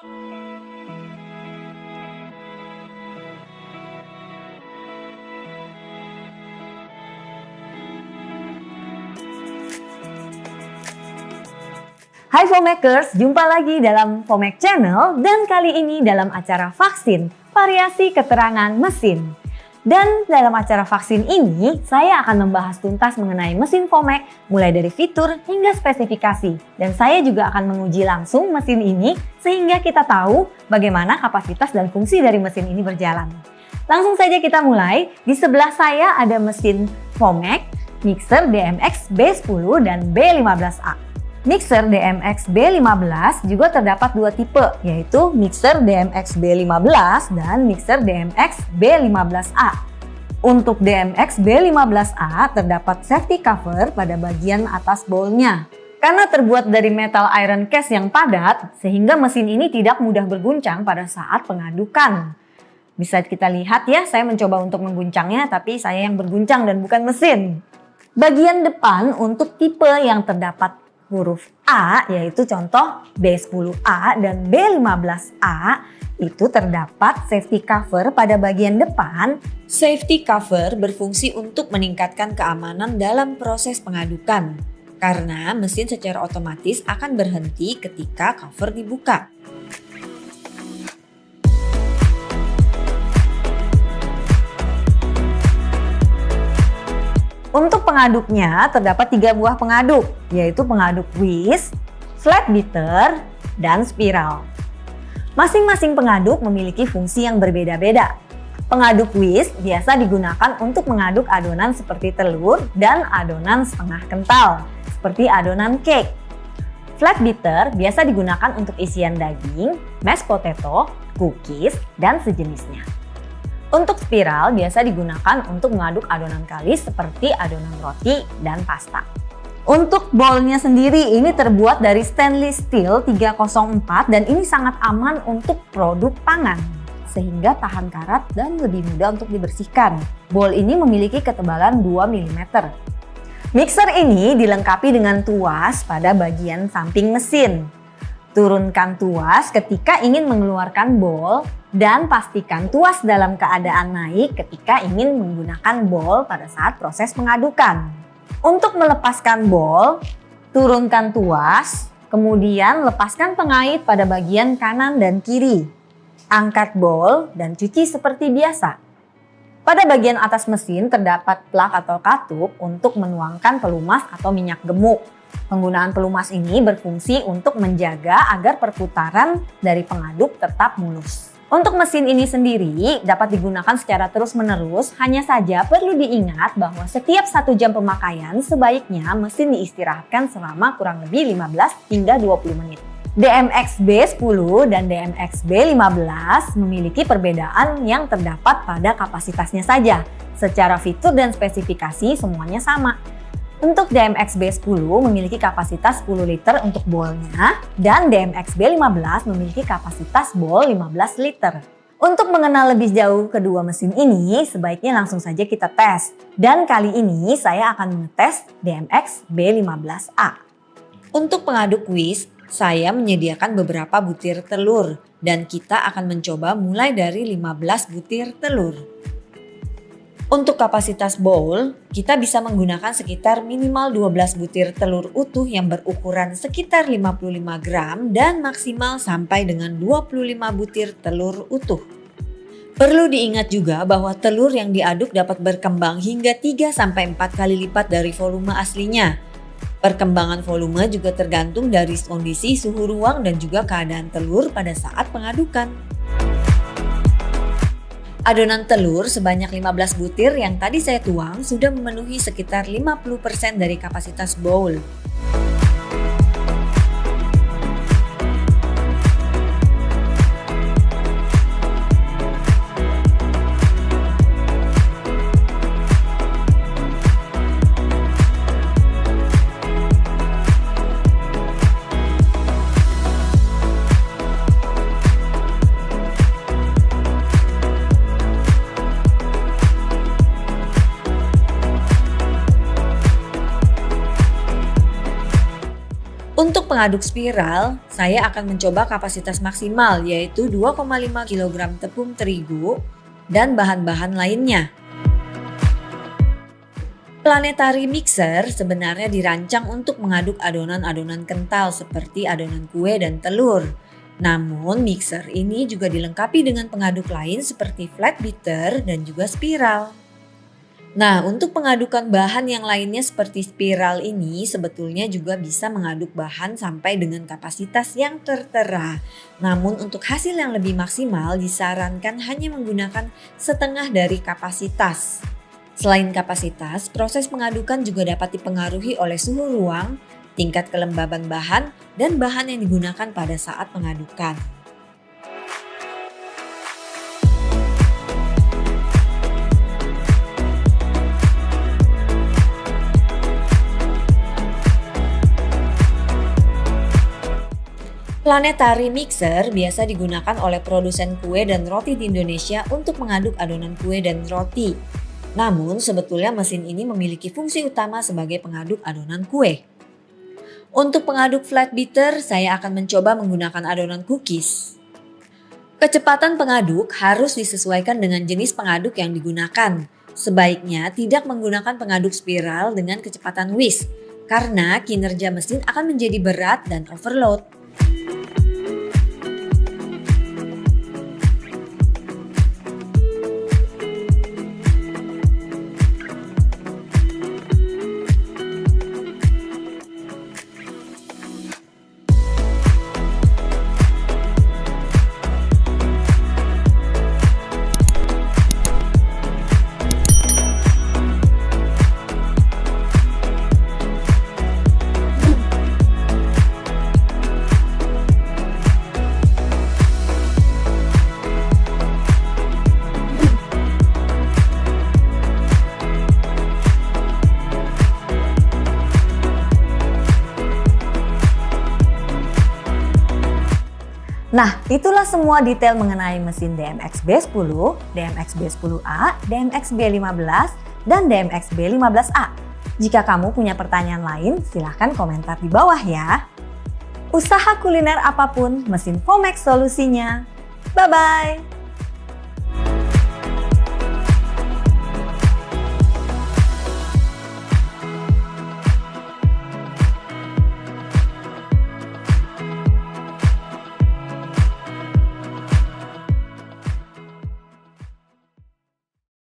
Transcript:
Hai Foammakers, jumpa lagi dalam Foammak Channel dan kali ini dalam acara vaksin, variasi keterangan mesin. Dan dalam acara vaksin ini, saya akan membahas tuntas mengenai mesin Foammak mulai dari fitur hingga spesifikasi. Dan saya juga akan menguji langsung mesin ini sehingga kita tahu bagaimana kapasitas dan fungsi dari mesin ini berjalan. Langsung saja kita mulai. Di sebelah saya ada mesin Foammak, mixer DMX B10 dan B15A. Mixer DMX B15 juga terdapat dua tipe, yaitu mixer DMX B15 dan mixer DMX B15A. Untuk DMX B15A terdapat safety cover pada bagian atas bowlnya. Karena terbuat dari metal iron cast yang padat, sehingga mesin ini tidak mudah berguncang pada saat pengadukan. Bisa kita lihat ya, saya mencoba untuk mengguncangnya, tapi saya yang berguncang dan bukan mesin. Bagian depan untuk tipe yang terdapat huruf A, yaitu contoh B10A dan B15A, itu terdapat safety cover pada bagian depan. Safety cover berfungsi untuk meningkatkan keamanan dalam proses pengadukan, karena mesin secara otomatis akan berhenti ketika cover dibuka. Untuk pengaduknya terdapat 3 buah pengaduk, yaitu pengaduk whisk, flat beater, dan spiral. Masing-masing pengaduk memiliki fungsi yang berbeda-beda. Pengaduk whisk biasa digunakan untuk mengaduk adonan seperti telur dan adonan setengah kental, seperti adonan cake. Flat beater biasa digunakan untuk isian daging, mashed potato, cookies, dan sejenisnya. Untuk spiral biasa digunakan untuk mengaduk adonan kalis seperti adonan roti dan pasta. Untuk bowlnya sendiri ini terbuat dari stainless steel 304 dan ini sangat aman untuk produk pangan sehingga tahan karat dan lebih mudah untuk dibersihkan. Bowl ini memiliki ketebalan 2 mm. Mixer ini dilengkapi dengan tuas pada bagian samping mesin. Turunkan tuas ketika ingin mengeluarkan bowl dan pastikan tuas dalam keadaan naik ketika ingin menggunakan bowl pada saat proses pengadukan. Untuk melepaskan bowl, turunkan tuas, kemudian lepaskan pengait pada bagian kanan dan kiri. Angkat bowl dan cuci seperti biasa. Pada bagian atas mesin terdapat plug atau katup untuk menuangkan pelumas atau minyak gemuk. Penggunaan pelumas ini berfungsi untuk menjaga agar perputaran dari pengaduk tetap mulus. Untuk mesin ini sendiri dapat digunakan secara terus-menerus, hanya saja perlu diingat bahwa setiap 1 jam pemakaian sebaiknya mesin diistirahatkan selama kurang lebih 15 hingga 20 menit. DMX B10 dan DMX B15 memiliki perbedaan yang terdapat pada kapasitasnya saja. Secara fitur dan spesifikasi semuanya sama. Untuk DMX B10 memiliki kapasitas 10 liter untuk bowlnya dan DMX B15 memiliki kapasitas bowl 15 liter. Untuk mengenal lebih jauh kedua mesin ini, sebaiknya langsung saja kita tes. Dan kali ini saya akan mengetes DMX B15A. Untuk pengaduk whisk, saya menyediakan beberapa butir telur dan kita akan mencoba mulai dari 15 butir telur. Untuk kapasitas bowl, kita bisa menggunakan sekitar minimal 12 butir telur utuh yang berukuran sekitar 55 gram dan maksimal sampai dengan 25 butir telur utuh. Perlu diingat juga bahwa telur yang diaduk dapat berkembang hingga 3-4 kali lipat dari volume aslinya. Perkembangan volume juga tergantung dari kondisi suhu ruang dan juga keadaan telur pada saat pengadukan. Adonan telur sebanyak 15 butir yang tadi saya tuang sudah memenuhi sekitar 50% dari kapasitas bowl. pengaduk spiral, saya akan mencoba kapasitas maksimal yaitu 2,5 kg tepung terigu dan bahan-bahan lainnya. Planetary mixer sebenarnya dirancang untuk mengaduk adonan-adonan kental seperti adonan kue dan telur. Namun mixer ini juga dilengkapi dengan pengaduk lain seperti flat beater dan juga spiral. Nah, untuk pengadukan bahan yang lainnya seperti spiral ini sebetulnya juga bisa mengaduk bahan sampai dengan kapasitas yang tertera. Namun untuk hasil yang lebih maksimal disarankan hanya menggunakan setengah dari kapasitas. Selain kapasitas, proses pengadukan juga dapat dipengaruhi oleh suhu ruang, tingkat kelembaban bahan, dan bahan yang digunakan pada saat pengadukan. Planetary mixer biasa digunakan oleh produsen kue dan roti di Indonesia untuk mengaduk adonan kue dan roti. Namun sebetulnya mesin ini memiliki fungsi utama sebagai pengaduk adonan kue. Untuk pengaduk flat beater, saya akan mencoba menggunakan adonan cookies. Kecepatan pengaduk harus disesuaikan dengan jenis pengaduk yang digunakan. Sebaiknya tidak menggunakan pengaduk spiral dengan kecepatan whisk, karena kinerja mesin akan menjadi berat dan overload. Nah, itulah semua detail mengenai mesin DMX B10, DMX B10A, DMX B15, dan DMX B15A. Jika kamu punya pertanyaan lain, silahkan komentar di bawah ya. Usaha kuliner apapun, mesin Vomex solusinya. Bye-bye!